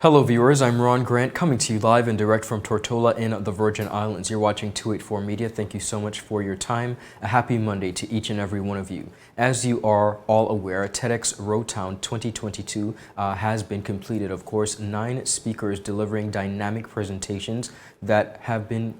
Hello viewers, I'm Ron Grant coming to you live and direct from Tortola in the Virgin Islands. You're watching 284 Media. Thank you so much for your time. A happy Monday to each and every one of you. As you are all aware, TEDXRoadTown 2022 has been completed. Of course, 9 speakers delivering dynamic presentations that have been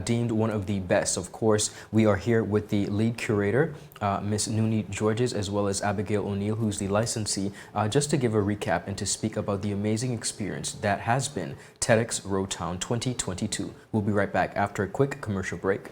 deemed one of the best. Of course, we are here with the lead curator, Miss Nuni Georges, as well as Abigail O'Neill, who's the licensee, just to give a recap and to speak about the amazing experience that has been TEDXRoadTown 2022. We'll be right back after a quick commercial break.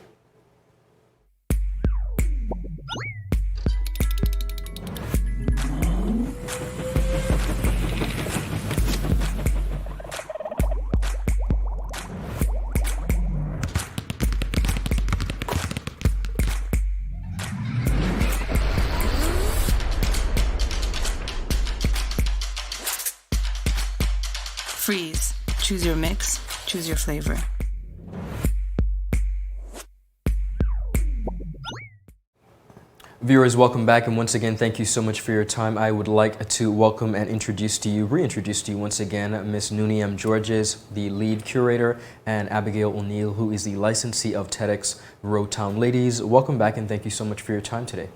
Freeze. Choose your mix, choose your flavor. Viewers, welcome back, and once again, thank you so much for your time. I would like to welcome and reintroduce to you once again, Miss Nuni Georges, the lead curator, and Abigail O'Neill, who is the licensee of TEDXRoadTown. Ladies, welcome back, and thank you so much for your time today.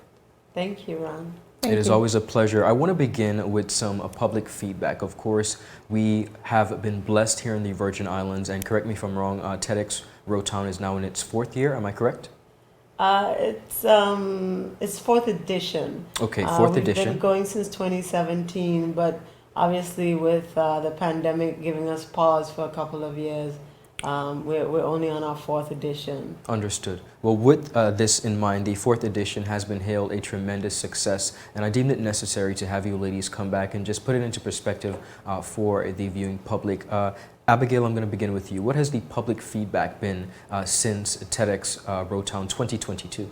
Thank you, Ron. It is always a pleasure. I want to begin with some public feedback. Of course, we have been blessed here in the Virgin Islands, and correct me if I'm wrong, TEDXRoadTown is now in its 4th year. Am I correct? It's 4th edition. Okay, 4th edition. We've been going since 2017, but obviously with the pandemic giving us pause for a couple of years, we're only on our 4th edition. Understood. Well, with this in mind, the 4th edition has been hailed a tremendous success, and I deemed it necessary to have you ladies come back and just put it into perspective for the viewing public. Abigail, I'm going to begin with you. What has the public feedback been since TEDXRoadTown 2022?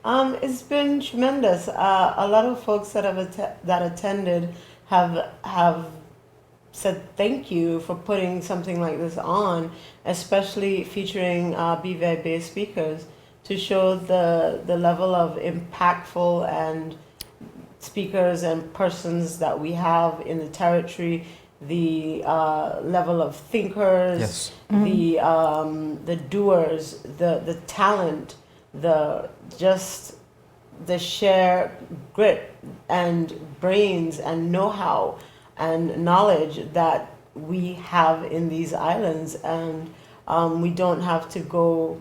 It's been tremendous. A lot of folks that have attended have said thank you for putting something like this on, especially featuring BVI-based speakers, to show the level of impactful and speakers and persons that we have in the territory, the level of thinkers, Yes. the doers, the talent, the sheer grit and brains and know-how and knowledge that we have in these islands, and we don't have to go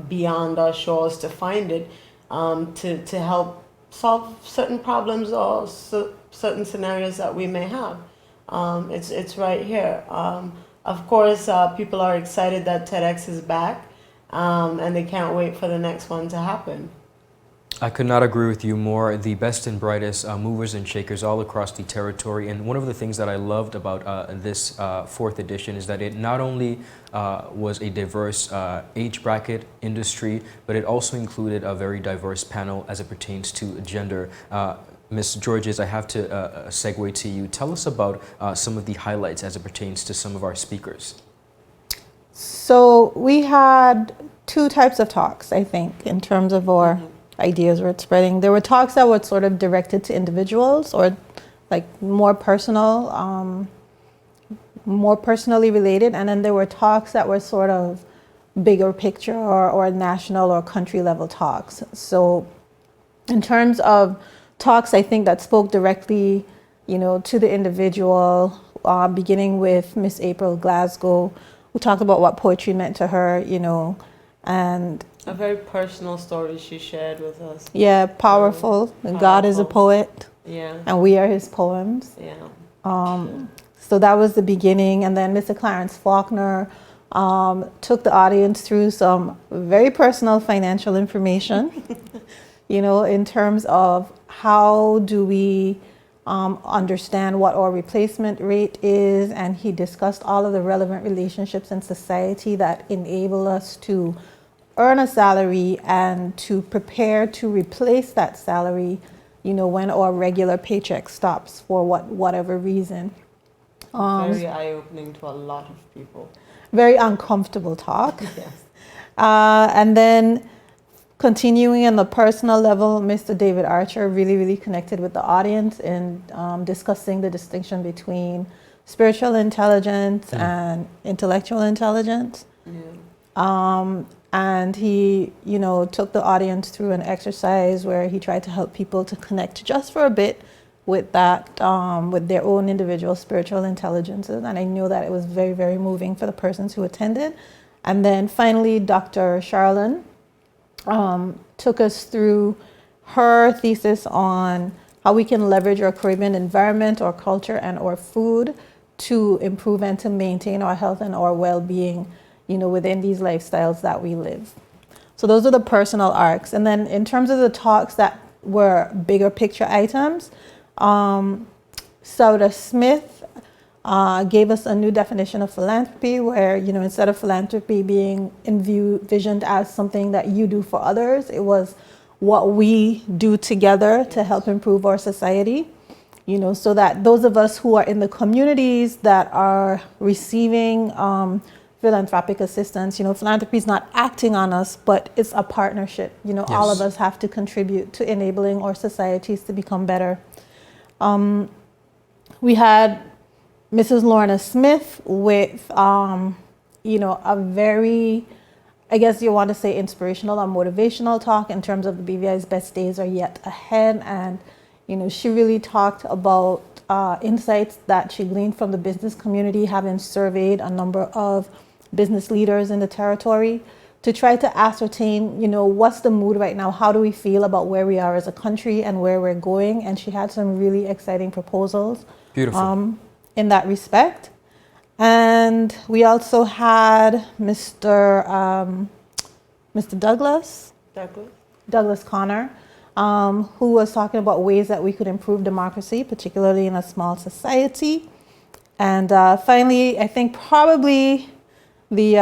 beyond our shores to find it, to help solve certain problems or certain scenarios that we may have. It's right here. Of course, people are excited that TEDx is back, and they can't wait for the next one to happen. I could not agree with you more. The best and brightest movers and shakers all across the territory. And one of the things that I loved about this 4th edition is that it not only was a diverse age bracket industry, but it also included a very diverse panel as it pertains to gender. Ms. Georges, I have to segue to you. Tell us about some of the highlights as it pertains to some of our speakers. So we had 2 types of talks, I think, in terms of our ideas were spreading. There were talks that were sort of directed to individuals or like more personal, more personally related. And then there were talks that were sort of bigger picture or national or country level talks. So in terms of talks, I think that spoke directly, to the individual, beginning with Miss April Glasgow, who talked about what poetry meant to her, and A very personal story she shared with us. yeah, powerful. God is a poet, Yeah. and we are his poems. Yeah. So that was the beginning. And then Mr. Clarence Faulkner took the audience through some very personal financial information, in terms of how do we understand what our replacement rate is. And he discussed all of the relevant relationships in society that enable us to earn a salary and to prepare to replace that salary, when our regular paycheck stops for whatever reason. Very eye-opening to a lot of people. Very uncomfortable talk. Yes. And then continuing on the personal level, Mr. David Archer really connected with the audience in discussing the distinction between spiritual intelligence and intellectual intelligence. And he, took the audience through an exercise where he tried to help people to connect just for a bit with that, with their own individual spiritual intelligences. And I know that it was very, very moving for the persons who attended. And then finally, Dr. Charlene took us through her thesis on how we can leverage our Caribbean environment, our culture, and our food to improve and to maintain our health and our well-being, within these lifestyles that we live. So those are the personal arcs. And then in terms of the talks that were bigger picture items, Sauda Smith gave us a new definition of philanthropy where, instead of philanthropy being envisioned as something that you do for others, it was what we do together to help improve our society, so that those of us who are in the communities that are receiving philanthropic assistance, philanthropy is not acting on us, but it's a partnership. All of us have to contribute to enabling our societies to become better. We had Mrs. Lorna Smith with, a very, I guess you want to say inspirational or motivational talk in terms of the BVI's best days are yet ahead. And, she really talked about insights that she gleaned from the business community, having surveyed a number of business leaders in the territory to try to ascertain, what's the mood right now? How do we feel about where we are as a country and where we're going? And she had some really exciting proposals. Beautiful. In that respect. And we also had Mr. Douglas Connor, who was talking about ways that we could improve democracy, particularly in a small society. And finally, I think probably the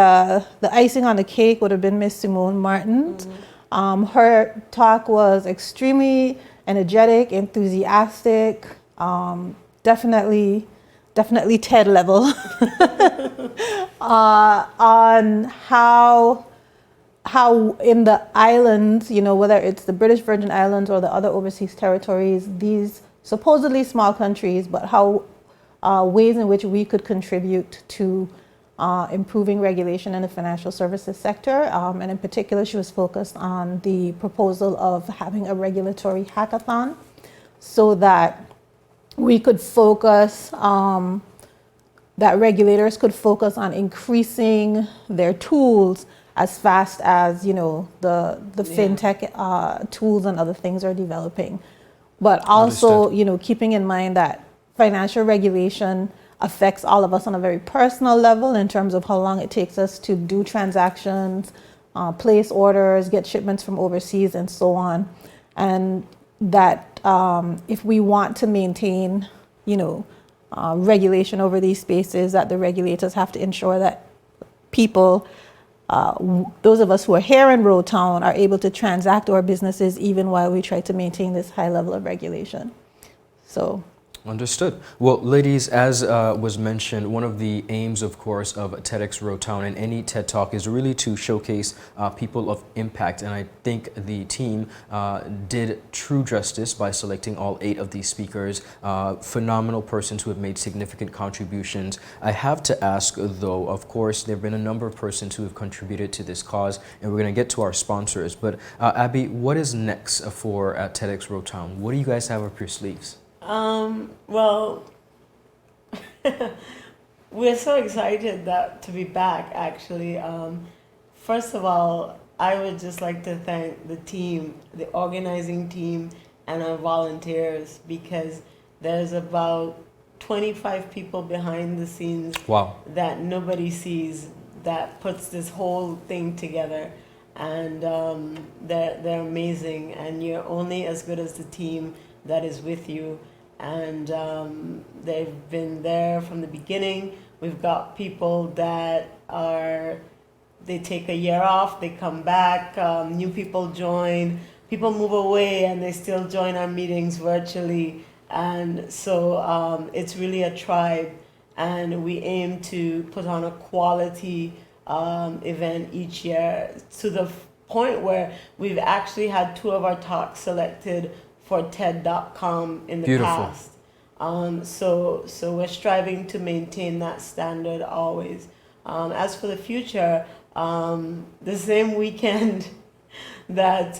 icing on the cake would have been Miss Simone Martins. Her talk was extremely energetic, enthusiastic, definitely TED level on how in the islands, whether it's the British Virgin Islands or the other overseas territories, these supposedly small countries, but how ways in which we could contribute to improving regulation in the financial services sector. And in particular, she was focused on the proposal of having a regulatory hackathon so that we could focus, that regulators could focus on increasing their tools as fast as, the fintech tools and other things are developing. But also, keeping in mind that financial regulation affects all of us on a very personal level in terms of how long it takes us to do transactions, place orders, get shipments from overseas, and so on. And that if we want to maintain, regulation over these spaces, that the regulators have to ensure that people, those of us who are here in Road Town, are able to transact our businesses even while we try to maintain this high level of regulation. So. Understood. Well, ladies, as was mentioned, one of the aims, of course, of TEDxRoadTown and any TED Talk is really to showcase people of impact. And I think the team did true justice by selecting all 8 of these speakers, phenomenal persons who have made significant contributions. I have to ask, though, of course, there have been a number of persons who have contributed to this cause, and we're going to get to our sponsors. But Abby, what is next for TEDxRoadTown? What do you guys have up your sleeves? Well, we're so excited to be back, actually. First of all, I would just like to thank the team, the organizing team, and our volunteers, because there's about 25 people behind the scenes that nobody sees that puts this whole thing together. And they're amazing, and you're only as good as the team that is with you. And they've been there from the beginning. We've got people that they take a year off, they come back, new people join, people move away and they still join our meetings virtually. And so it's really a tribe, and we aim to put on a quality event each year, to the point where we've actually had 2 of our talks selected for TED.com in the past. So we're striving to maintain that standard always. As for the future, the same weekend that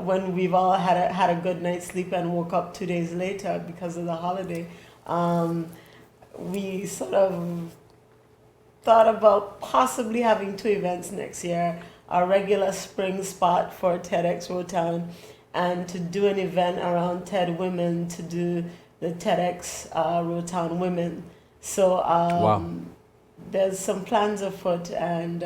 when we've all had a good night's sleep and woke up 2 days later because of the holiday, we sort of thought about possibly having two events next year: our regular spring spot for TEDxRoadTown, and to do an event around TED Women, to do the TEDxRoadTown Women. So Wow. there's some plans afoot, and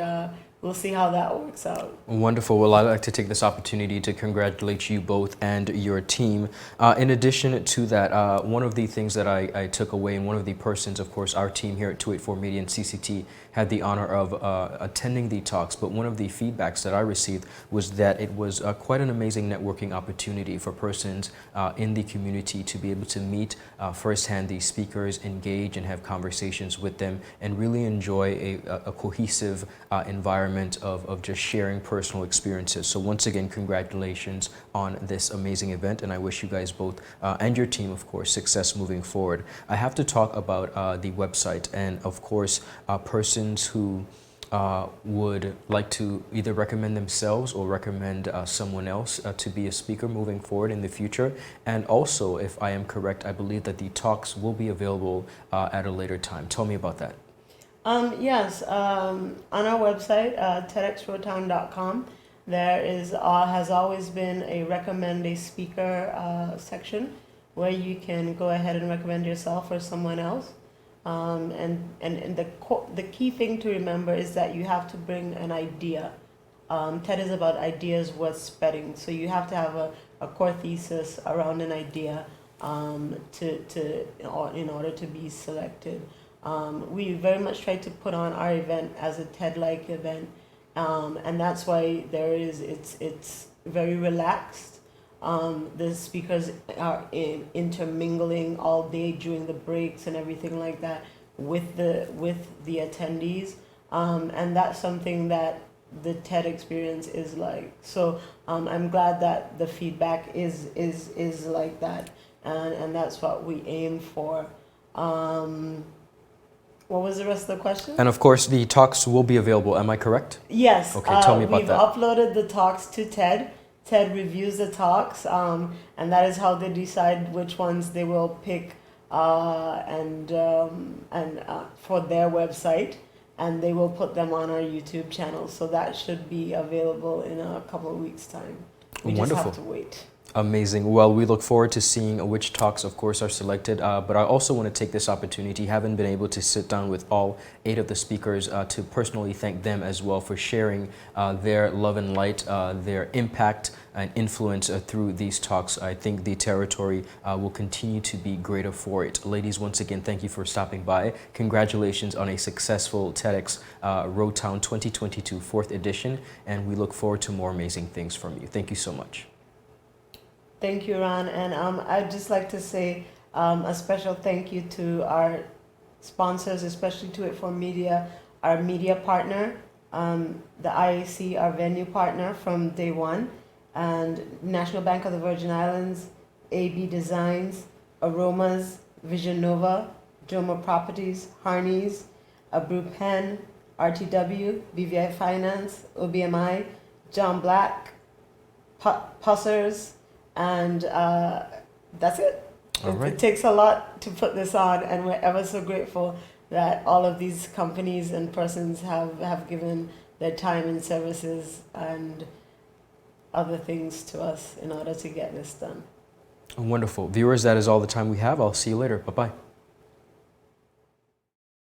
we'll see how that works out. Wonderful. Well, I'd like to take this opportunity to congratulate you both and your team. In addition to that, one of the things that I took away, and one of the persons, of course, our team here at 284 Media and CCT had the honor of attending the talks, but one of the feedbacks that I received was that it was quite an amazing networking opportunity for persons in the community to be able to meet firsthand these speakers, engage and have conversations with them, and really enjoy a cohesive environment of just sharing personal experiences. So once again, congratulations on this amazing event, and I wish you guys both and your team, of course, success moving forward. I have to talk about the website, and of course, persons who would like to either recommend themselves or recommend someone else to be a speaker moving forward in the future. And also, if I am correct, I believe that the talks will be available at a later time. Tell me about that. Yes, on our website, TEDxRoadTown.com, there has always been a recommend a speaker section where you can go ahead and recommend yourself or someone else. And the key thing to remember is that you have to bring an idea. TED is about ideas worth spreading, so you have to have a core thesis around an idea in order to be selected. We very much try to put on our event as a TED-like event, and that's why it's very relaxed. The speakers are intermingling all day during the breaks and everything like that with the attendees, and that's something that the TED experience is like. So I'm glad that the feedback is like that, and that's what we aim for. What was the rest of the question? And of course, the talks will be available. Am I correct? Yes. Okay, tell me about that. We've uploaded the talks to TED. TED reviews the talks, and that is how they decide which ones they will pick and for their website, and they will put them on our YouTube channel. So that should be available in a couple of weeks' time. We Wonderful. just have to wait. Amazing. Well, we look forward to seeing which talks, of course, are selected. But I also want to take this opportunity, haven't been able to sit down with all 8 of the speakers, to personally thank them as well for sharing their love and light, their impact and influence through these talks. I think the territory will continue to be greater for it. Ladies, once again, thank you for stopping by. Congratulations on a successful TEDxRoadTown 2022 4th edition, and we look forward to more amazing things from you. Thank you so much. Thank you, Ron. And I'd just like to say a special thank you to our sponsors, especially 284 Media, our media partner, the IAC, our venue partner from day one, and National Bank of the Virgin Islands, AB Designs, Aromas, Vision Nova, Joma Properties, Harneys, Abreu Pen, RTW, BVI Finance, OBMI, John Black, Pussers, and that's it. All right. It takes a lot to put this on, and we're ever so grateful that all of these companies and persons have given their time and services and other things to us in order to get this done. Wonderful. Viewers, that is all the time we have. I'll see you later. Bye-bye.